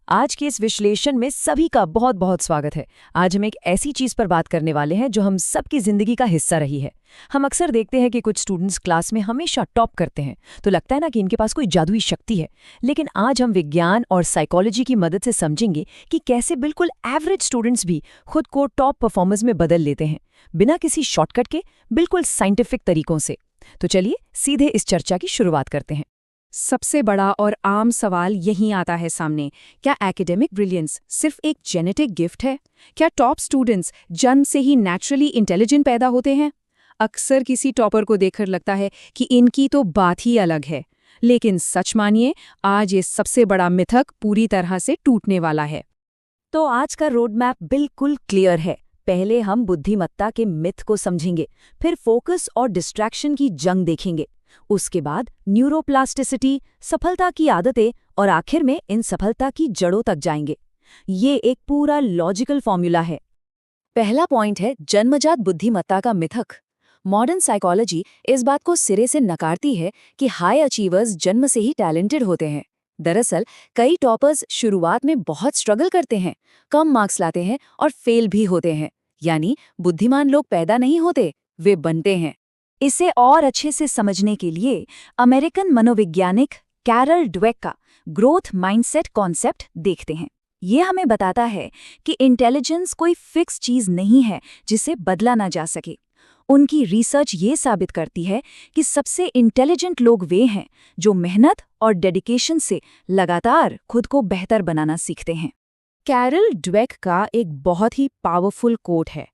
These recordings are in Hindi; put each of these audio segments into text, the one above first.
आज के इस विश्लेषण में सभी का बहुत बहुत स्वागत है। आज हम एक ऐसी चीज पर बात करने वाले हैं जो हम सबकी जिंदगी का हिस्सा रही है। हम अक्सर देखते हैं कि कुछ स्टूडेंट्स क्लास में हमेशा टॉप करते हैं, तो लगता है ना कि इनके पास कोई जादुई शक्ति है। लेकिन आज हम विज्ञान और साइकोलॉजी की मदद से समझेंगे कि कैसे बिल्कुल एवरेज स्टूडेंट्स भी खुद को टॉप परफॉर्मर्स में बदल लेते हैं, बिना किसी शॉर्टकट के, बिल्कुल साइंटिफिक तरीकों से। तो चलिए सीधे इस चर्चा की शुरुआत करते हैं। सबसे बड़ा और आम सवाल यहीं आता है सामने, क्या एकेडमिक ब्रिलियंस सिर्फ एक जेनेटिक गिफ्ट है? क्या टॉप स्टूडेंट्स जन्म से ही नेचुरली इंटेलिजेंट पैदा होते हैं? अक्सर किसी टॉपर को देखकर लगता है कि इनकी तो बात ही अलग है, लेकिन सच मानिए आज ये सबसे बड़ा मिथक पूरी तरह से टूटने वाला है। तो आज का रोड मैप बिल्कुल क्लियर है। पहले हम बुद्धिमत्ता के मिथ को समझेंगे, फिर फोकस और डिस्ट्रैक्शन की जंग देखेंगे, उसके बाद न्यूरोप्लास्टिसिटी, सफलता की आदतें और आखिर में इन सफलता की जड़ों तक जाएंगे। ये एक पूरा लॉजिकल फॉर्मूला है। पहला पॉइंट है जन्मजात बुद्धिमत्ता का मिथक। मॉडर्न साइकोलॉजी इस बात को सिरे से नकारती है कि हाई अचीवर्स जन्म से ही टैलेंटेड होते हैं। दरअसल कई टॉपर्स शुरुआत में बहुत स्ट्रगल करते हैं, कम मार्क्स लाते हैं और फेल भी होते हैं। यानी बुद्धिमान लोग पैदा नहीं होते, वे बनते हैं। इसे और अच्छे से समझने के लिए अमेरिकन मनोवैज्ञानिक कैरल ड्वेक का ग्रोथ माइंडसेट कॉन्सेप्ट देखते हैं। ये हमें बताता है कि इंटेलिजेंस कोई फिक्स चीज नहीं है जिसे बदला ना जा सके। उनकी रिसर्च ये साबित करती है कि सबसे इंटेलिजेंट लोग वे हैं जो मेहनत और डेडिकेशन से लगातार खुद को बेहतर बनाना सीखते हैं। कैरल ड्वेक का एक बहुत ही पावरफुल कोट है,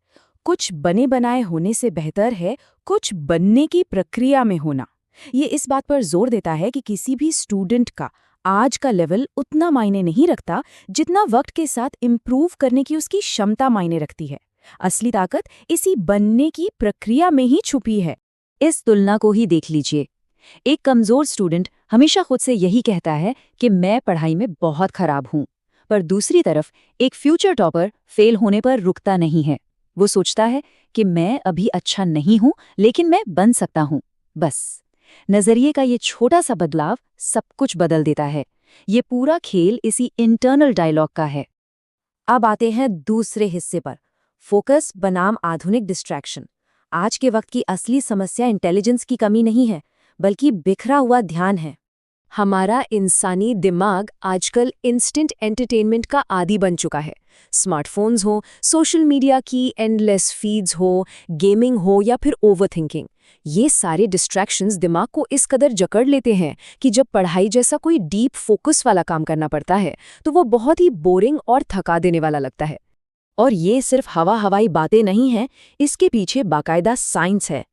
कुछ बने बनाए होने से बेहतर है कुछ बनने की प्रक्रिया में होना। ये इस बात पर जोर देता है कि किसी भी स्टूडेंट का आज का लेवल उतना मायने नहीं रखता जितना वक्त के साथ इम्प्रूव करने की उसकी क्षमता मायने रखती है। असली ताकत इसी बनने की प्रक्रिया में ही छुपी है। इस तुलना को ही देख लीजिए। एक कमजोर स्टूडेंट हमेशा खुद से यही कहता है कि मैं पढ़ाई में बहुत खराब हूं, पर दूसरी तरफ एक फ्यूचर टॉपर फेल होने पर रुकता नहीं है। वो सोचता है कि मैं अभी अच्छा नहीं हूं, लेकिन मैं बन सकता हूं। बस नजरिए का ये छोटा सा बदलाव सब कुछ बदल देता है। ये पूरा खेल इसी इंटरनल डायलॉग का है। अब आते हैं दूसरे हिस्से पर, फोकस बनाम आधुनिक डिस्ट्रैक्शन। आज के वक्त की असली समस्या इंटेलिजेंस की कमी नहीं है, बल्कि बिखरा हुआ ध्यान है। हमारा इंसानी दिमाग आजकल इंस्टेंट एंटरटेनमेंट का आदी बन चुका है। स्मार्टफोन्स हो, सोशल मीडिया की एंडलेस फीड्स हो, गेमिंग हो या फिर ओवरथिंकिंग, ये सारे डिस्ट्रैक्शंस दिमाग को इस कदर जकड़ लेते हैं कि जब पढ़ाई जैसा कोई डीप फोकस वाला काम करना पड़ता है तो वो बहुत ही बोरिंग और थका देने वाला लगता है। और ये सिर्फ हवाई बातें नहीं हैं, इसके पीछे बाकायदा साइंस है।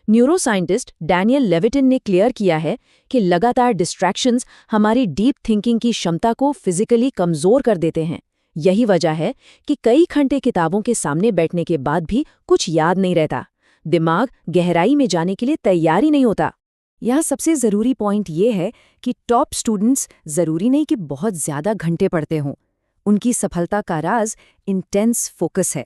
न्यूरोसाइंटिस्ट डैनियल लेविटिन ने क्लियर किया है कि लगातार डिस्ट्रैक्शंस हमारी डीप थिंकिंग की क्षमता को फिजिकली कमजोर कर देते हैं। यही वजह है कि कई घंटे किताबों के सामने बैठने के बाद भी कुछ याद नहीं रहता, दिमाग गहराई में जाने के लिए तैयार ही नहीं होता। यहाँ सबसे ज़रूरी पॉइंट ये है कि टॉप स्टूडेंट्स ज़रूरी नहीं कि बहुत ज़्यादा घंटे पढ़ते हों। उनकी सफलता का राज इंटेंस फोकस है।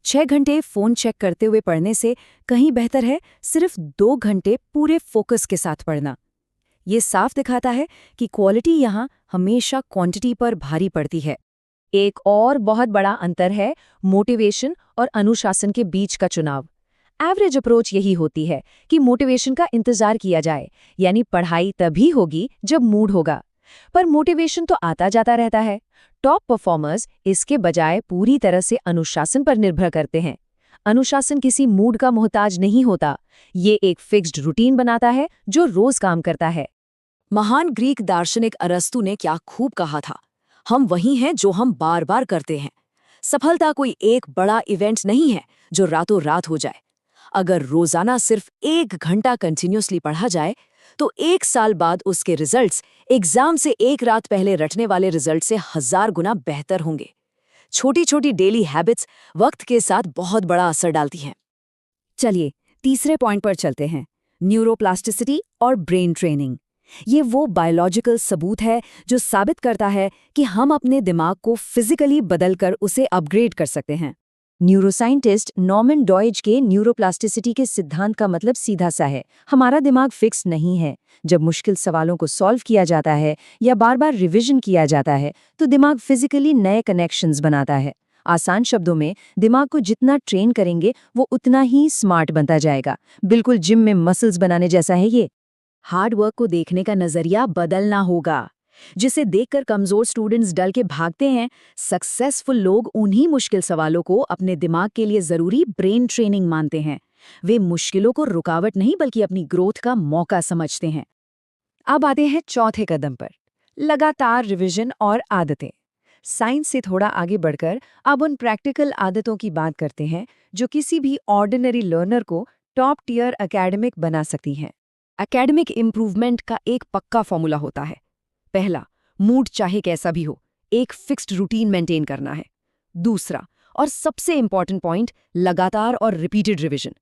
6 घंटे फ़ोन चेक करते हुए पढ़ने से कहीं बेहतर है सिर्फ 2 घंटे पूरे फोकस के साथ पढ़ना। ये साफ दिखाता है कि क्वालिटी यहाँ हमेशा क्वांटिटी पर भारी पड़ती है। एक और बहुत बड़ा अंतर है मोटिवेशन और अनुशासन के बीच का चुनाव। एवरेज अप्रोच यही होती है कि मोटिवेशन का इंतजार किया जाए, यानी पढ़ाई तभी होगी जब मूड होगा। पर मोटिवेशन तो आता जाता रहता है। टॉप परफॉर्मर्स इसके बजाय पूरी तरह से अनुशासन पर निर्भर करते हैं। अनुशासन किसी मूड का मोहताज नहीं होता, ये एक फिक्स्ड रूटीन बनाता है जो रोज काम करता है। महान ग्रीक दार्शनिक अरस्तु ने क्या खूब कहा था, हम वही हैं जो हम बार बार करते हैं। सफलता कोई एक बड़ा इवेंट नहीं है जो रातों रात हो जाए। अगर रोजाना सिर्फ 1 घंटा कंटिन्यूसली पढ़ा जाए तो 1 साल बाद उसके रिजल्ट्स एग्जाम से 1 रात पहले रटने वाले रिजल्ट से 1000 गुना बेहतर होंगे। छोटी छोटी डेली हैबिट्स वक्त के साथ बहुत बड़ा असर डालती हैं। चलिए तीसरे पॉइंट पर चलते हैं, न्यूरोप्लास्टिसिटी और ब्रेन ट्रेनिंग। ये वो बायोलॉजिकल सबूत है जो साबित करता है कि हम अपने दिमाग को फिजिकली बदलकर उसे अपग्रेड कर सकते हैं। न्यूरोसाइंटिस्ट नॉर्मन डॉयज के न्यूरोप्लास्टिसिटी के सिद्धांत का मतलब सीधा सा है, हमारा दिमाग फिक्स नहीं है। जब मुश्किल सवालों को सॉल्व किया जाता है या बार बार रिवीजन किया जाता है तो दिमाग फिजिकली नए कनेक्शंस बनाता है। आसान शब्दों में, दिमाग को जितना ट्रेन करेंगे वो उतना ही स्मार्ट बनता जाएगा। बिल्कुल जिम में मसल्स बनाने जैसा है ये। हार्ड वर्क को देखने का नजरिया बदलना होगा। जिसे देखकर कमजोर स्टूडेंट्स डल के भागते हैं, सक्सेसफुल लोग उन्हीं मुश्किल सवालों को अपने दिमाग के लिए जरूरी ब्रेन ट्रेनिंग मानते हैं। वे मुश्किलों को रुकावट नहीं बल्कि अपनी ग्रोथ का मौका समझते हैं। अब आते हैं चौथे कदम पर, लगातार रिवीजन और आदतें। साइंस से थोड़ा आगे बढ़कर अब उन प्रैक्टिकल आदतों की बात करते हैं जो किसी भी ऑर्डिनरी लर्नर को टॉप टियर एकेडमिक बना सकती हैं। एकेडमिक इम्प्रूवमेंट का एक पक्का फॉर्मूला होता है। पहला, मूड चाहे कैसा भी हो, एक फिक्स्ड रूटीन मेंटेन करना है। दूसरा और सबसे इंपॉर्टेंट पॉइंट, लगातार और रिपीटेड रिवीजन।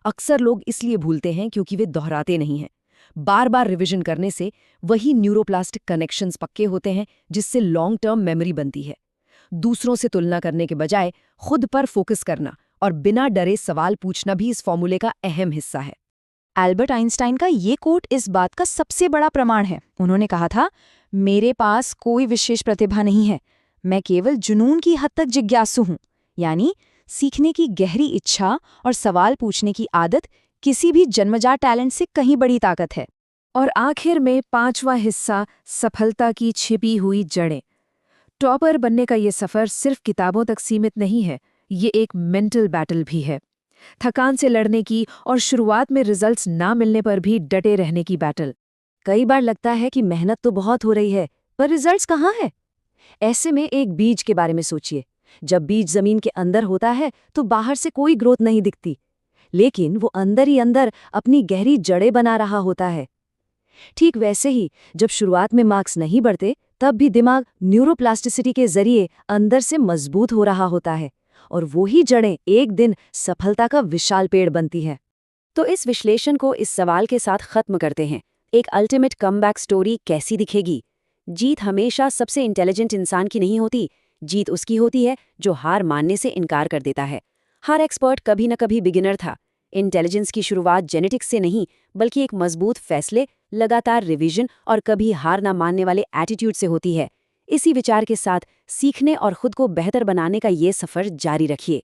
अक्सर लोग इसलिए भूलते हैं क्योंकि वे दोहराते नहीं हैं। बार बार रिवीजन करने से वही न्यूरोप्लास्टिक कनेक्शंस पक्के होते हैं जिससे लॉन्ग टर्म मेमोरी बनती है। दूसरों से तुलना करने के बजाय खुद पर फोकस करना और बिना डरे सवाल पूछना भी इस फॉर्मूले का अहम हिस्सा है। एल्बर्ट आइंस्टाइन का ये कोट इस बात का सबसे बड़ा प्रमाण है। उन्होंने कहा था, मेरे पास कोई विशेष प्रतिभा नहीं है, मैं केवल जुनून की हद तक जिज्ञासु हूं। यानी सीखने की गहरी इच्छा और सवाल पूछने की आदत किसी भी जन्मजात टैलेंट से कहीं बड़ी ताकत है। और आखिर में पांचवा हिस्सा, सफलता की छिपी हुई जड़ें। टॉपर बनने का ये सफर सिर्फ किताबों तक सीमित नहीं है, ये एक मेंटल बैटल भी है। थकान से लड़ने की और शुरुआत में रिजल्ट्स ना मिलने पर भी डटे रहने की बैटल। कई बार लगता है कि मेहनत तो बहुत हो रही है, पर रिजल्ट्स कहाँ है? ऐसे में एक बीज के बारे में सोचिए। जब बीज जमीन के अंदर होता है तो बाहर से कोई ग्रोथ नहीं दिखती, लेकिन वो अंदर ही अंदर अपनी गहरी जड़ें बना रहा होता है। ठीक वैसे ही जब शुरुआत में मार्क्स नहीं बढ़ते, तब भी दिमाग न्यूरोप्लास्टिसिटी के जरिए अंदर से मजबूत हो रहा होता है, और वो ही जड़ें एक दिन सफलता का विशाल पेड़ बनती है। तो इस विश्लेषण को इस सवाल के साथ खत्म करते हैं, एक अल्टीमेट कमबैक स्टोरी कैसी दिखेगी? जीत हमेशा सबसे इंटेलिजेंट इंसान की नहीं होती, जीत उसकी होती है जो हार मानने से इनकार कर देता है। हर एक्सपर्ट कभी न कभी बिगिनर था। इंटेलिजेंस की शुरुआत जेनेटिक्स से नहीं, बल्कि एक मजबूत फैसले, लगातार रिवीजन और कभी हार ना मानने वाले एटीट्यूड से होती है। इसी विचार के साथ सीखने और खुद को बेहतर बनाने का ये सफर जारी रखिए।